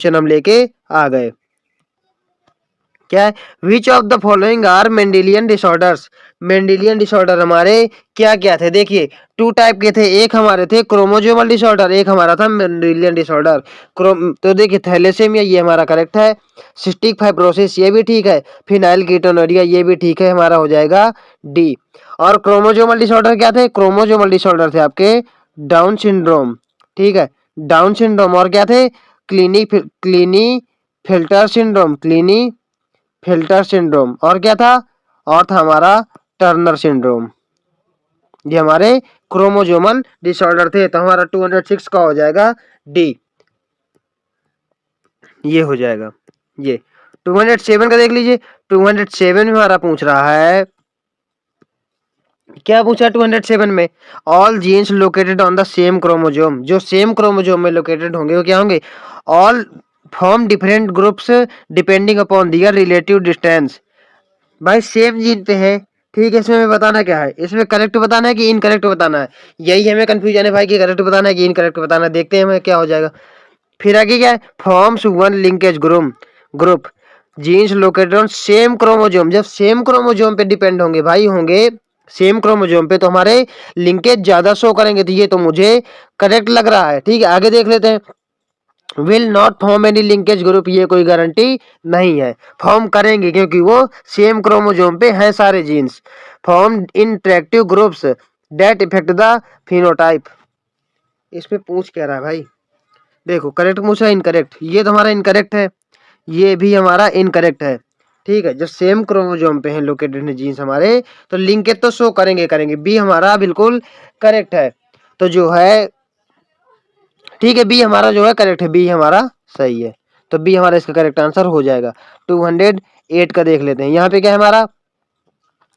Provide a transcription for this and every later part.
Question हम लेके आ गए। क्या है, which of the following are Mendelian disorders. Mendelian disorder हमारे क्या क्या थे, देखिए 2 टाइप के थे, एक हमारे थे क्रोमोजोमल डिसऑर्डर, एक हमारा था मेंडेलियन डिसऑर्डर। तो देखिए थैलेसेमिया ये हमारा करेक्ट है, सिस्टिक फाइब्रोसिस ये भी ठीक है, फिनाइलकीटोनुरिया ये भी ठीक है, हमारा हो जाएगा डी। और क्रोमोजोमल डिसऑर्डर क्या थे, क्रोमोजोमल डिसऑर्डर थे आपके डाउन सिंड्रोम, ठीक है, डाउन सिंड्रोम, और क्या थे clini filter syndrome, clini filter syndrome, और क्या था, और था हमारा टर्नर सिंड्रोम। ये हमारे क्रोमोजोमल डिसऑर्डर थे, तो हमारा 206 का हो जाएगा डी, ये हो जाएगा। ये 207 का देख लीजिए, 207 में हमारा पूछ रहा है, क्या पूछा 207 में, all genes located on the same chromosome, जो सेम क्रोमोजोम में लोकेटेड होंगे वो क्या होंगे, all form different groups depending upon their relative distance. भाई सेम जीन पे है, ठीक है, इसमें हमें बताना क्या है, इसमें करेक्ट बताना है कि इनकरेक्ट बताना है, यही हमें कंफ्यूजन है भाई कि करेक्ट बताना है कि इनकरेक्ट बताना है, देखते हैं हमें क्या हो जाएगा। फिर आगे क्या है, forms one linkage group genes located on same chromosome, जब सेम क्रोमोजोम पे डिपेंड होंगे भाई, होंगे सेम क्रोमोजोम पे, तो हमारे लिंकेज ज्यादा शो करेंगे, तो ये तो मुझे करेक्ट लग रहा है। ठीक है, आगे देख लेते हैं, will not form any linkage group, ये कोई गारंटी नहीं है, फॉर्म करेंगे क्योंकि वो सेम क्रोमोजोम पे हैं सारे genes. Form interactive groups that affect the phenotype, इसमें पूछ क्या रहा है भाई, देखो करेक्ट पूछा इनकरेक्ट, ये तो हमारा इनकरेक्ट है, ये भी हमारा इनकरेक्ट है। ठीक है, जब सेम क्रोमोजोम पे हैं लोकेटेड हैं जीन्स हमारे, तो लिंकेज तो शो करेंगे करेंगे, बी हमारा बिल्कुल करेक्ट है। तो जो है ठीक है, बी हमारा जो है करेक्ट है, बी हमारा सही है, तो बी हमारा इसका करेक्ट आंसर हो जाएगा। 208 का देख लेते हैं, यहाँ पे क्या है हमारा,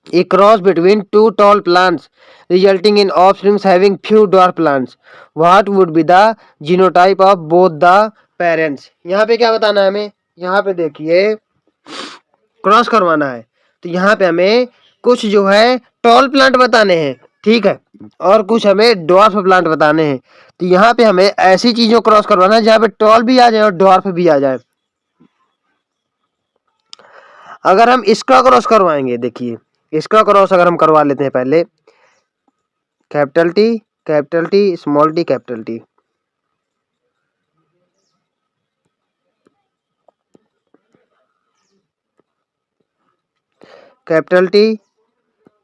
a cross between two tall plants resulting in offsprings having few dwarf plants, what would be the genotype of both the parents. यहाँ पे क्या बताना है हमें, यहाँ पे देखिए क्रॉस करवाना है, तो यहाँ पे हमें कुछ जो है टॉल प्लांट बताने हैं, ठीक है, और कुछ हमें ड्वार्फ प्लांट बताने हैं। तो यहाँ पे हमें ऐसी चीजों क्रॉस करवाना है जहाँ पे टॉल भी आ जाए और ड्वार्फ भी आ जाए। अगर हम इसका क्रॉस करवाएंगे, देखिए इसका क्रॉस अगर हम करवा लेते हैं पहले, capital T small T capital T,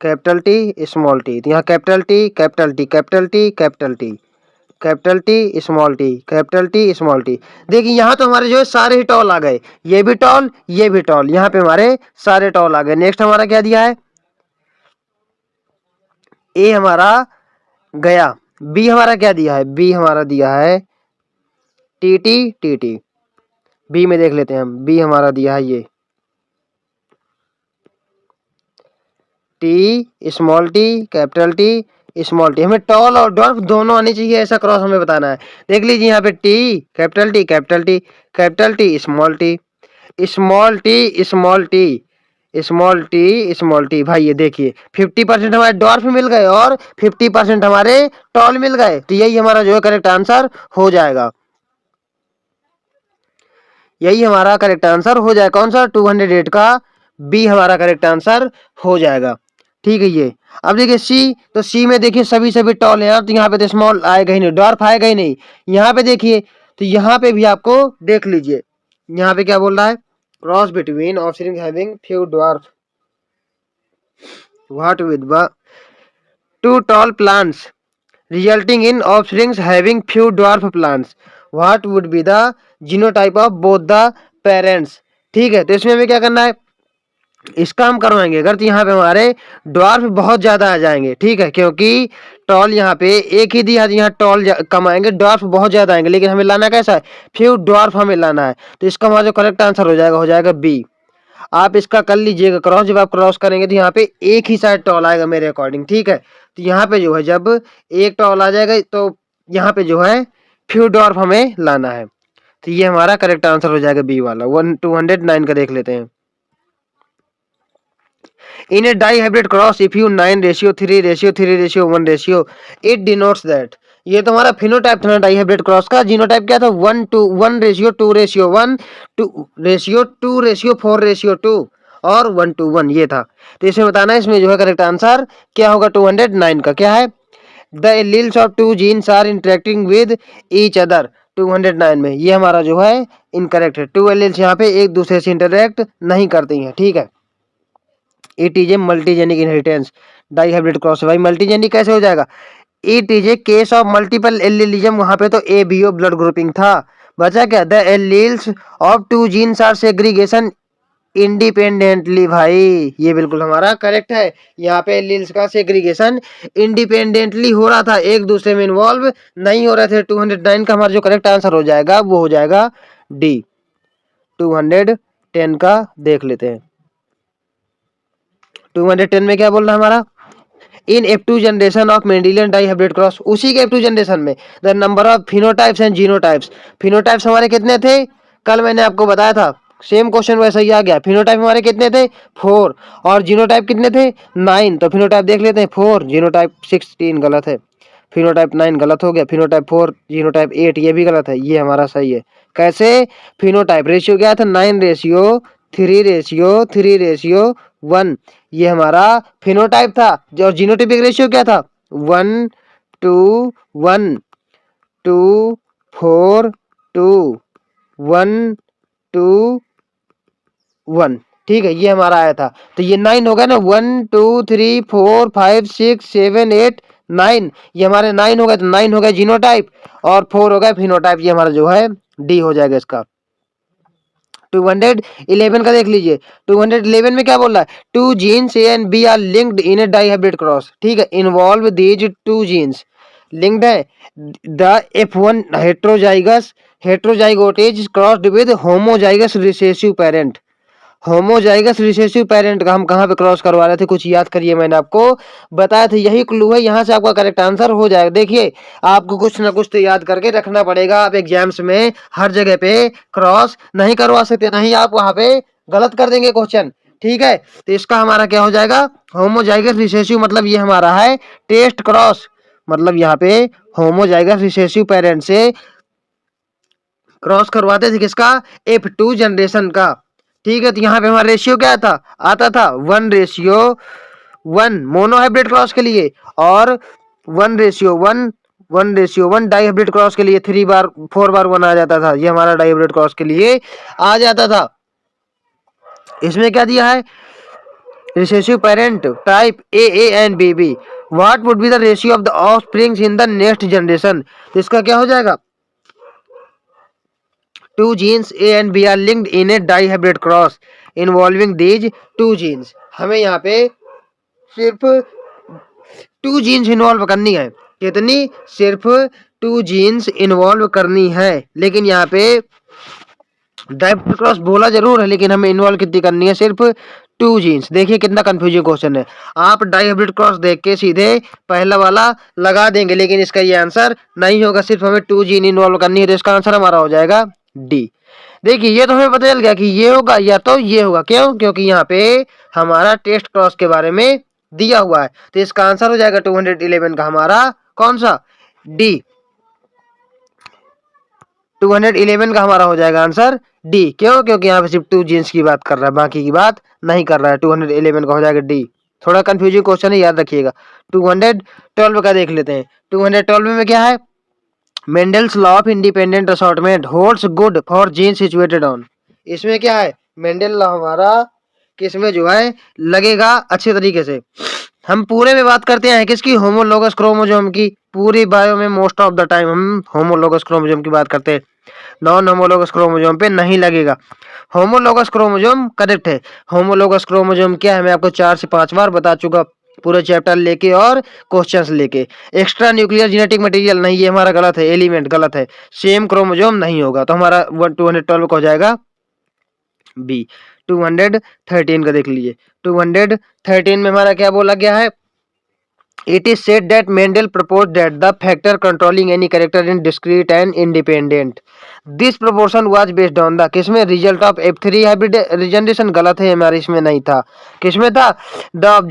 capital T small T, तो यहाँ capital T capital T capital T capital T capital T small T capital T small T. देखिए यहाँ तो हमारे जो है सारे ही टॉल आ गए, ये भी टॉल ये भी टॉल, यहाँ पे हमारे सारे टॉल आ गए। नेक्स्ट हमारा क्या दिया है, ए हमारा गया, बी हमारा क्या दिया है, बी हमारा दिया है T T T T, B में देख लेते हैं हम, बी हमारा दिया है ये T small T capital T small T, हमें टॉल और डॉर्फ दोनों आनी चाहिए, ऐसा क्रॉस हमें बताना है। देख लीजिए यहाँ पे T capital T capital T capital T small T small T small T small T small T, भाई ये देखिए 50% हमारे डॉर्फ मिल गए और 50% हमारे टॉल मिल गए, तो यही हमारा जो है करेक्ट आंसर हो जाएगा, यही हमारा करेक्ट आंसर हो जाएगा। कौन सा, 208 का बी हमारा करेक्ट आंसर हो जाएगा। ठीक है, ये अब देखिए सी, तो सी में देखिए सभी सभी टॉल हैं, तो यहाँ पे तो स्मॉल आएगा ही नहीं, डॉर्फ आएगा ही नहीं। यहाँ पे देखिए, तो यहाँ पे भी आपको देख लीजिए, यहाँ पे क्या बोल रहा है, cross between offspring having few dwarf, what with two tall plants resulting in offsprings having few dwarf plants, what would be the genotype of both the parents। ठीक है, तो इसमें हमें क्या करना है, इसका हम करवाएंगे अगर, तो यहाँ पे हमारे ड्वार्फ बहुत ज्यादा आ जाएंगे, ठीक है, क्योंकि टॉल यहाँ पे एक ही दिया, यहाँ टॉल कम आएंगे, ड्वार्फ बहुत ज्यादा आएंगे, लेकिन हमें लाना कैसा है, फ्यू ड्वार्फ हमें लाना है, तो इसका हमारा जो करेक्ट आंसर हो जाएगा बी। आप इसका कर लीजिएगा क्रॉस, जब आप क्रॉस करेंगे तो यहाँ पे एक ही साइड टॉल आएगा मेरे अकॉर्डिंग, ठीक है, तो यहाँ पे जो है जब एक टॉल आ जाएगा तो यहाँ पे जो है फ्यू डॉर्फ हमें लाना है, तो ये हमारा करेक्ट आंसर हो जाएगा बी वाला। 209 का देख लेते हैं, in a dihybrid cross if you 9:3:3:1 ratio it denotes that, ये तो हमारा फिनोटाइप था ना डाइहाइब्रिड क्रॉस का। जीनोटाइप क्या था 1:1 रेशियो 2:4:2 और 1:1 ये था। तो इसमें बताना है इसमें जो है करेक्ट आंसर क्या होगा 209 का क्या है the alleles of two genes are interacting with each other 209 में ये हमारा जो है इनकरेक्ट है। टू एलील्स यहाँ पे एक दूसरे से इंटरेक्ट नहीं करती हैं ठीक है। It is a multigenic inheritance dihybrid cross भाई मल्टीजेनिक कैसे हो जाएगा it is a case of multiple allelism वहां पे तो एबीओ ब्लड ग्रुपिंग था बचा क्या the alleles of two genes are segregation independently भाई ये बिल्कुल हमारा करेक्ट है। यहाँ पे एलील्स का सेग्रीगेशन इंडिपेंडेंटली हो रहा था एक दूसरे में इन्वॉल्व नहीं हो रहे थे। 209 का हमारा जो करेक्ट आंसर हो जाएगा वो हो जाएगा डी। 210 का देख लेते हैं। 210 में क्या बोल रहा है हमारा इन F2 generation of Mendelian dihybrid cross उसी के F2 जनरेशन में the number of phenotypes and genotypes phenotypes हमारे कितने थे कल मैंने आपको बताया था सेम क्वेश्चन वैसा ही आ गया। फिनोटाइप हमारे कितने थे 4 और जीनोटाइप कितने थे 9 तो फिनोटाइप देख लेते हैं 4 जीनोटाइप 16 गलत है फिनोटाइप 9 गलत हो गया फिनोटाइप 4 जीनोटाइप 8 ये भी गलत है ये हमारा सही है। कैसे फिनोटाइप रेशियो क्या था 9:3:3:1 ये हमारा फिनोटाइप था और जीनोटाइपिक रेशियो क्या था 1:1 2:4:2 1:1 ठीक है ये हमारा आया था। तो ये 9 हो गया ना 1 2 3 4 5 6 7 8 9 ये हमारे 9 हो गए तो 9 हो गया जीनोटाइप और 4 हो गया फिनोटाइप ये हमारा जो है डी हो जाएगा इसका। 211 का देख लीजिए 211 में क्या बोल रहा है two genes A and B are linked in a dihybrid cross ठीक है involve these two genes linked है the F1 heterozygotes crossed with homozygous recessive parent homozygous recessive parent का हम कहाँ पे क्रॉस करवा रहे थे कुछ याद करिए मैंने आपको बताया था यही क्लू है यहाँ से आपका करेक्ट आंसर हो जाएगा। देखिए आपको कुछ ना कुछ तो याद करके रखना पड़ेगा आप एग्जाम्स में हर जगह पे क्रॉस नहीं करवा सकते नहीं आप वहां पे गलत कर देंगे क्वेश्चन ठीक है। तो इसका हमारा क्या हो जाएगा होमोजाइगस रिसेसिव मतलब ये हमारा है टेस्ट क्रॉस मतलब यहाँ पे होमोजाइगस रिसेसिव पेरेंट से क्रॉस करवाते थे किसका F2 जनरेशन का ठीक है। तो यहाँ पे हमारा रेशियो क्या आता था 1:1 मोनोहाइब्रिड क्रॉस के लिए और 1:1 डाइहाइब्रिड क्रॉस के लिए 4 बार 1 आ जाता था ये हमारा डाइहाइब्रिड क्रॉस के लिए आ जाता था। इसमें क्या दिया है recessive parent type A and be what would be the ratio of the offsprings in the next generation तो इसका क्या हो जाएगा two genes A and B are linked in a dihybrid cross involving these two genes हमें यहाँ पे सिर्फ 2 jeans involve करनी है कितनी सिर्फ 2 जीन्स इन्वॉल्व करनी है लेकिन यहाँ पे डाइहाइब्रिड क्रॉस बोला जरूर है लेकिन हमें इन्वॉल्व कितनी करनी है सिर्फ 2 जीन्स। देखिए कितना कंफ्यूजिंग क्वेश्चन है आप डाइहाइब्रिड क्रॉस देख के सीधे पहला वाला लगा देंगे लेकिन इसका ये आंसर नहीं होगा सिर्फ हमें 2 जीन इन्वॉल्व करनी है तो इसका आंसर हमारा हो जाएगा डी। देखिए ये तो हमें पता चल गया कि ये होगा या तो ये होगा क्यों क्योंकि यहाँ पे हमारा टेस्ट क्रॉस के बारे में दिया हुआ है तो इसका आंसर हो जाएगा 211 का हमारा कौन सा डी 211 का हमारा हो जाएगा आंसर डी क्यों क्योंकि यहाँ पे सिर्फ 2 जीन्स की बात कर रहा है बाकी की बात नहीं कर रहा है 211 का हो जाएगा डी। थोड़ा कंफ्यूजिंग क्वेश्चन है याद रखिएगा। 212 का देख लेते हैं 212 में क्या है Mendel's law of independent assortment holds good for gene situated on इसमें क्या है मेंडल लॉ हमारा किसमें जो है लगेगा अच्छे तरीके से हम पूरे में बात करते हैं किसकी होमोलोगस क्रोमोसोम की पूरी बायो में मोस्ट ऑफ द टाइम हम होमोलोगस क्रोमोसोम की बात करते हैं नॉन होमोलोगस क्रोमोसोम पे नहीं लगेगा। होमोलोगस क्रोमोसोम करेक्ट है। होमोलोगस क्रोमोसोम क्या है मैं आपको 4 से 5 बार बता चुका पूरे चैप्टर लेके और क्वेश्चंस लेके। एक्स्ट्रा न्यूक्लियर जेनेटिक मटेरियल नहीं ये हमारा गलत है एलिमेंट गलत है सेम क्रोमोसोम नहीं होगा तो हमारा 212 का हो जाएगा बी। 213 का देख लीजिए 213 में हमारा क्या बोला गया है It is said that Mendel proposed that the factor controlling any character is discrete and independent. This proportion was based on the किसमें result of F3 hybrid regeneration गलत है हमारे इसमें नहीं था किसमें था the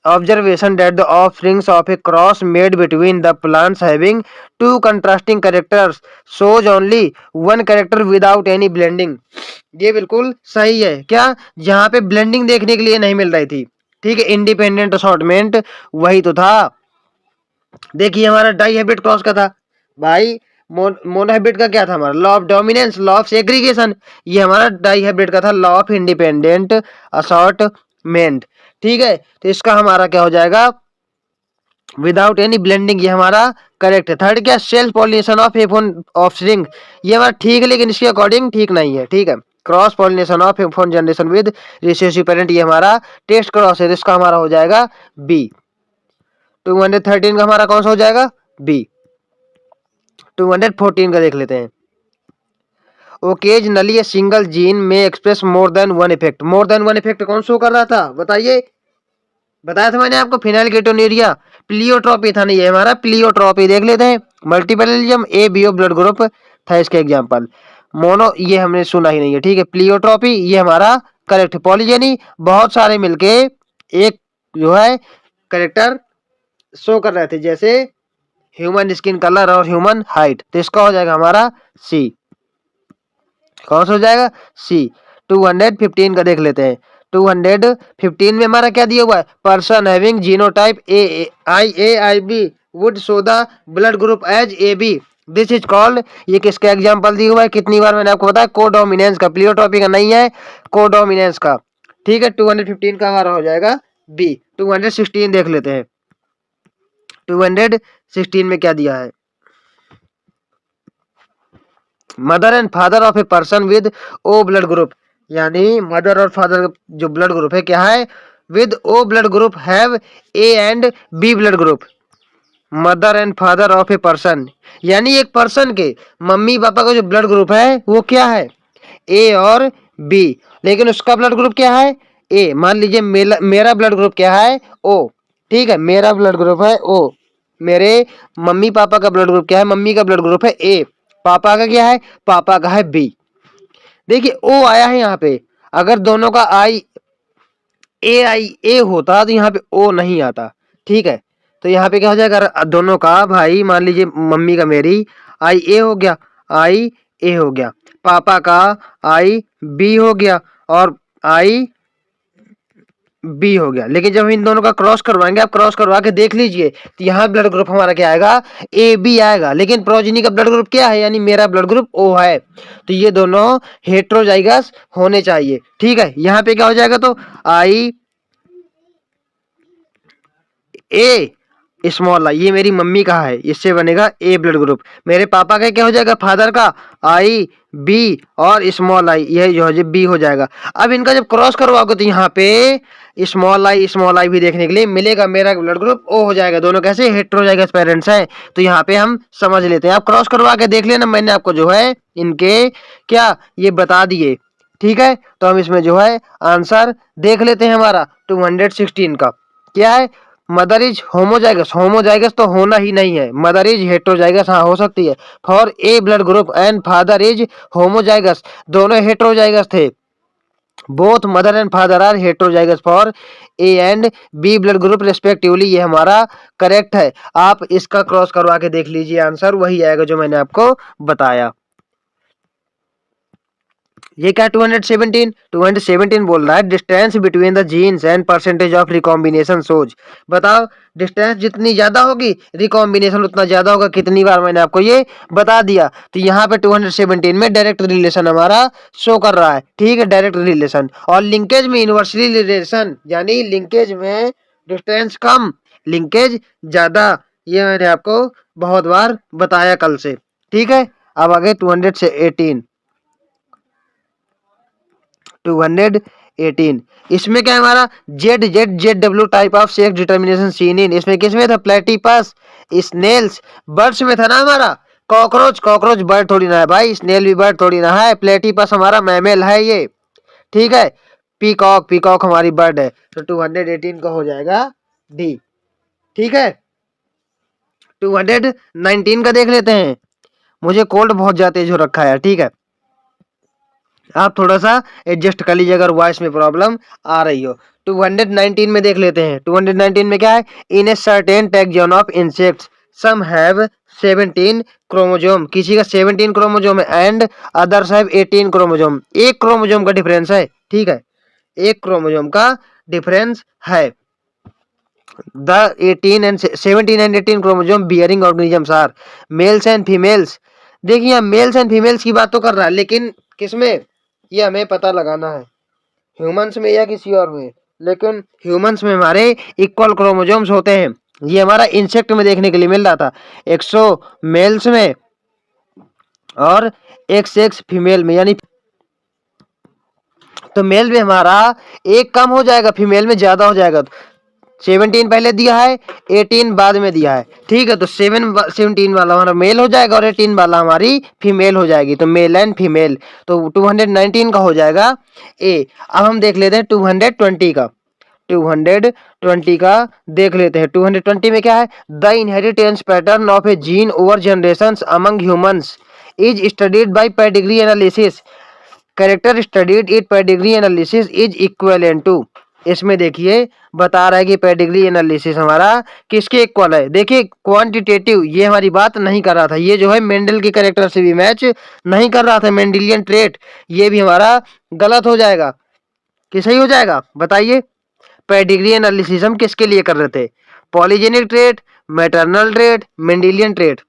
observation that the offerings of a cross made between the plants having two contrasting characters shows only one character without any blending। ये बिल्कुल सही है क्या, जहां पे ब्लेंडिंग देखने के लिए नहीं मिल रही थी। ठीक है, इंडिपेंडेंट असॉर्टमेंट वही तो था। देखिए हमारा डाई हैबिट क्रॉस का था भाई, मोनोहाइब्रिड का क्या था हमारा, law of dominance, law of segregation. ये हमारा डाई हाइब्रिड का था लॉ ऑफ इंडिपेंडेंट असॉर्टमेंट। ठीक है, तो इसका हमारा क्या हो जाएगा, विदाउट एनी ब्लेंडिंग, ये हमारा करेक्ट है। थर्ड क्या, सेल्फ पॉलिनेशन ऑफ एफोन ऑफस्प्रिंग, ये हमारा ठीक है लेकिन इसके अकॉर्डिंग ठीक नहीं है। ठीक है, cross pollination of F one generation with recessive parent, ये हमारा टेस्ट क्रॉस है, इसका हमारा हो जाएगा बी। 213 का हमारा कौन सा हो जाएगा, बी। 214 का देख लेते हैं। ओकेजनली ए सिंगल जीन में express more than one effect. More than one effect कौन शो कर रहा था बताइए, बताया था मैंने आपको, फिनाइलकेटोन्यूरिया, प्लियोट्रॉपी था नहीं, ये हमारा प्लियोट्रॉपी। देख लेते हैं, multiple allelism A B O blood group था इसका एग्जांपल। मोनो ये हमने सुना ही नहीं है। ठीक है, प्लियोट्रॉपी ये हमारा करेक्ट। पॉलीजेनी बहुत सारे मिलके एक जो है करेक्टर शो कर रहे थे, जैसे ह्यूमन स्किन कलर और ह्यूमन हाइट, तो इसका हो जाएगा हमारा सी। कौन सा हो जाएगा, सी। 215 का देख लेते हैं। 215 में हमारा क्या दिया हुआ है, person having genotype A I B would show the blood group as A B, this is called, ये किसका एग्जांपल दिया हुआ है, कितनी बार मैंने आपको बताया, कोडोमिनेंस का, प्लियोट्रॉपी का नहीं है, कोडोमिनेंस का। ठीक है, 215 का हमारा हो जाएगा बी। 216 देख लेते हैं। 216 में क्या दिया है, mother and father of a person with O blood group, यानी मदर और फादर जो ब्लड ग्रुप है क्या है, with O blood group have A and B blood group. Mother and father of a person, यानी एक पर्सन के mummy papa का जो ब्लड ग्रुप है वो क्या है, ए और बी, लेकिन उसका ब्लड ग्रुप क्या है, ए। मान लीजिए मेरा ब्लड ग्रुप क्या है, ओ। ठीक है, मेरा ब्लड ग्रुप है ओ, मेरे मम्मी पापा का ब्लड ग्रुप क्या है, मम्मी का ब्लड ग्रुप है ए, पापा का क्या है, पापा का है बी। देखिए ओ आया है यहाँ पे, अगर दोनों का आई ए होता तो यहाँ पे ओ नहीं आता। ठीक है, तो यहाँ पे क्या हो जाएगा, दोनों का भाई, मान लीजिए मम्मी का मेरी आई ए हो गया, आई ए हो गया, पापा का आई बी हो गया और आई बी हो गया। लेकिन जब इन दोनों का क्रॉस करवाएंगे, आप क्रॉस करवा के देख लीजिए, तो यहाँ ब्लड ग्रुप हमारा क्या आएगा, ए बी आएगा, लेकिन प्रोजेनी का ब्लड ग्रुप क्या है, यानी मेरा ब्लड ग्रुप ओ है, तो ये दोनों हेट्रोजाइगस होने चाहिए। ठीक है, यहाँ पे क्या हो जाएगा, तो आई ए स्मॉल आई, ये मेरी मम्मी का है, इससे बनेगा ए ब्लड ग्रुप। मेरे पापा का क्या हो जाएगा, फादर का आई बी और स्मॉल आई, यह जो है बी हो जाएगा। अब इनका जब क्रॉस करवाओगे तो यहाँ पे स्मॉल आई भी देखने के लिए मिलेगा, मेरा ब्लड ग्रुप ओ हो जाएगा। दोनों कैसे हेट्रोजाइगस पेरेंट्स हैं, तो यहाँ पे हम समझ लेते हैं। आप क्रॉस करवा के देख लेना, मैंने आपको जो है इनके क्या ये बता दिए। ठीक है, तो हम इसमें जो है आंसर देख लेते हैं। हमारा 216 का क्या है, मदर इज होमोजाइगस, होमोजाइगस तो होना ही नहीं है, मदर इज हेट्रोजाइगस हाँ हो सकती है, for A blood group and father is homozygous, दोनों हेट्रोजाइगस थे, both mother and father are heterozygous for A and B blood group respectively, ये हमारा करेक्ट है। आप इसका क्रॉस करवा के देख लीजिए, आंसर वही आएगा जो मैंने आपको बताया। ये क्या 217 बोल रहा है, distance between the genes and percentage of recombination shows. बताओ, डिस्टेंस जितनी ज्यादा होगी रिकॉम्बिनेशन उतना ज्यादा होगा, कितनी बार मैंने आपको ये बता दिया। तो यहाँ पे 217 में डायरेक्ट रिलेशन हमारा शो कर रहा है। ठीक है, डायरेक्ट रिलेशन, और लिंकेज में इनवर्सली रिलेशन, यानी लिंकेज में डिस्टेंस कम लिंकेज ज्यादा, ये मैंने आपको बहुत बार बताया कल से। ठीक है, अब आगे 218, इसमें क्या है हमारा, Z W type of sex determination seen in, इसमें किसमें था, प्लेटिपस, स्नेल्स, बर्ड्स में था ना हमारा। कॉकरोच बर्ड थोड़ी ना है भाई, स्नेल भी बर्ड थोड़ी ना है, प्लेटिपस हमारा मैमल है ये। ठीक है, पीकॉक हमारी बर्ड है, तो 218 का हो जाएगा डी। ठीक है, 219 का देख लेते हैं। मुझे कोल्ड बहुत ज्यादा तेज हो रखा है। ठीक है, आप थोड़ा सा एडजस्ट कर लीजिए अगर वॉइस में प्रॉब्लम आ रही हो। 219 में देख लेते हैं। 219 में क्या है? In a certain taxon of insects some have 17 chromosome, किसी का 17 क्रोमोजोम है एंड अदर्स हैव 18 क्रोमोजोम। एक क्रोमोजोम का डिफरेंस है, ठीक है, एक क्रोमोजोम का डिफरेंस है। The 18 and 17 and 18 chromosome bearing organisms are males and females. देखिए मेल्स एंड फीमेल्स की बात तो कर रहा है, लेकिन किसमें, ये हमें पता लगाना है, ह्यूमंस में या किसी और में। लेकिन ह्यूमंस में हमारे इक्वल क्रोमोजोम्स होते हैं। ये हमारा इंसेक्ट में देखने के लिए मिल रहा था, 100 मेल्स में और XX फीमेल में, यानी तो मेल में हमारा एक कम हो जाएगा, फीमेल में ज्यादा हो जाएगा। 17 पहले दिया है, 18 बाद में दिया है, ठीक है, तो 17 वाला हमारा मेल हो जाएगा और 18 वाला हमारी फीमेल हो जाएगी, तो मेल एंड फीमेल। तो 219 का हो जाएगा ए। अब हम देख लेते हैं 220 का। 220 का देख लेते हैं। 220 में क्या है? The inheritance pattern of a gene over generation among humans is studied by pedigree analysis, character studied it pedigree analysis is equivalent to. इसमें देखिए बता रहा है कि पेडिग्री एनालिसिस हमारा किसके इक्वल है। देखिए क्वांटिटेटिव ये हमारी बात नहीं कर रहा था, ये जो है मेंडल के कैरेक्टर से भी मैच नहीं कर रहा था, मेंडेलियन ट्रेट, ये भी हमारा गलत हो जाएगा कि सही हो जाएगा, बताइए। पेडिग्री एनालिसिस हम किसके लिए कर रहे थे? Polygenic trait, maternal trait, Mendelian trait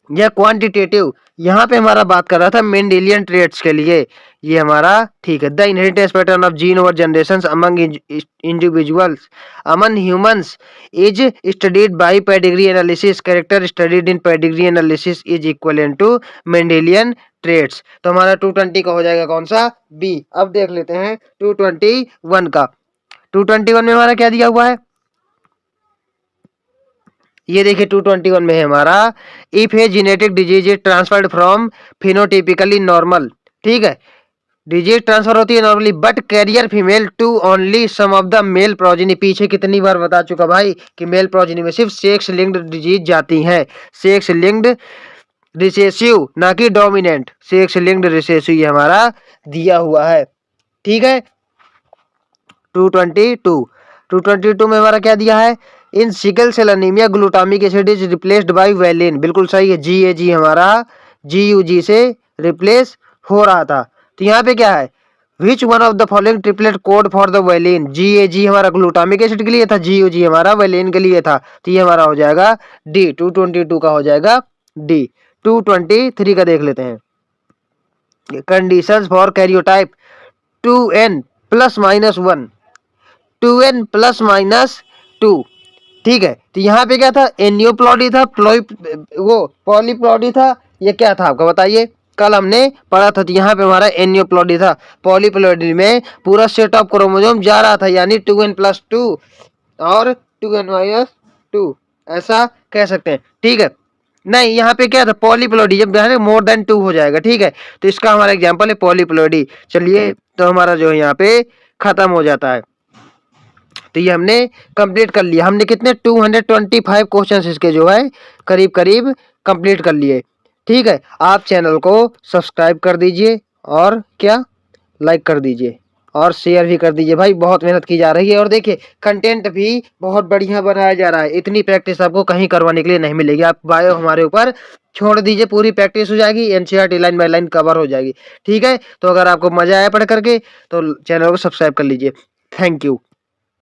या क्वांटिटेटिव। यहाँ पे हमारा बात कर रहा था मेंडेलियन ट्रेट्स के लिए, ये हमारा ठीक है। The inheritance pattern of gene over generation among individuals among humans is studied by pedigree analysis, character studied in pedigree analysis is equivalent to Mendelian traits. तो हमारा 220 का हो जाएगा कौन सा? बी। अब देख लेते हैं 221 का। 221 में हमारा क्या दिया हुआ है? ये देखिए 221 में है हमारा, if a genetic disease is transferred from phenotypically normal, ठीक है, डिजीज ट्रांसफर होती है normally but carrier female to only some of the male progeny. पीछे कितनी बार बता चुका भाई कि मेल प्रोजेनी में सिर्फ सेक्स लिंक्ड डिजीज जाती हैं, सेक्स लिंक्ड रिसेसिव, ना कि डोमिनेंट, सेक्स लिंक्ड रिसेसिव ये हमारा दिया हुआ है, ठीक है। 222 में हमारा क्या दिया है? In sickle cell anaemia glutamic acid is replaced by valine, बिल्कुल सही है, GAG हमारा GUG से रिप्लेस हो रहा था। तो यहाँ पे क्या है? Which one of the following triplet code for the valine? GAG हमारा ग्लूटामिक एसिड के लिए था, GUG हमारा वेलिन के लिए था, तो ये हमारा हो जाएगा डी। 222 का हो जाएगा डी। 223 का देख लेते हैं। Conditions for karyotype 2n plus minus 1, 2n plus minus 2, ठीक है। तो यहाँ पे क्या था? एनियोप्लॉडी था, वो पॉलीप्लॉडी था, ये क्या था आपका बताइए? कल हमने पढ़ा था, तो यहाँ पे हमारा एनियोप्लॉडी था। पॉलीप्लॉडी में पूरा सेट ऑफ क्रोमोसोम जा रहा था, यानी 2n प्लस 2 और 2n माइनस 2, ऐसा कह सकते हैं, ठीक है। नहीं, यहाँ पे क्या था? पॉलीप्लॉडी, जब मोर देन 2 हो जाएगा, ठीक है, तो इसका हमारा एग्जाम्पल है पॉलीप्लॉडी। चलिए, तो हमारा जो है यहाँ पे खत्म हो जाता है। तो ये हमने कंप्लीट कर लिया। हमने कितने 225 क्वेश्चन इसके जो है करीब करीब कंप्लीट कर लिए, ठीक है। आप चैनल को सब्सक्राइब कर दीजिए और क्या लाइक कर दीजिए और शेयर भी कर दीजिए भाई, बहुत मेहनत की जा रही है। और देखिए कंटेंट भी बहुत बढ़िया बनाया जा रहा है, इतनी प्रैक्टिस आपको कहीं करवाने के लिए नहीं मिलेगी। आप बायो हमारे ऊपर छोड़ दीजिए, पूरी प्रैक्टिस हो जाएगी, NCERT line by line cover हो जाएगी, ठीक है। तो अगर आपको मजा आया पढ़ करके तो चैनल को सब्सक्राइब कर लीजिए। Thank you.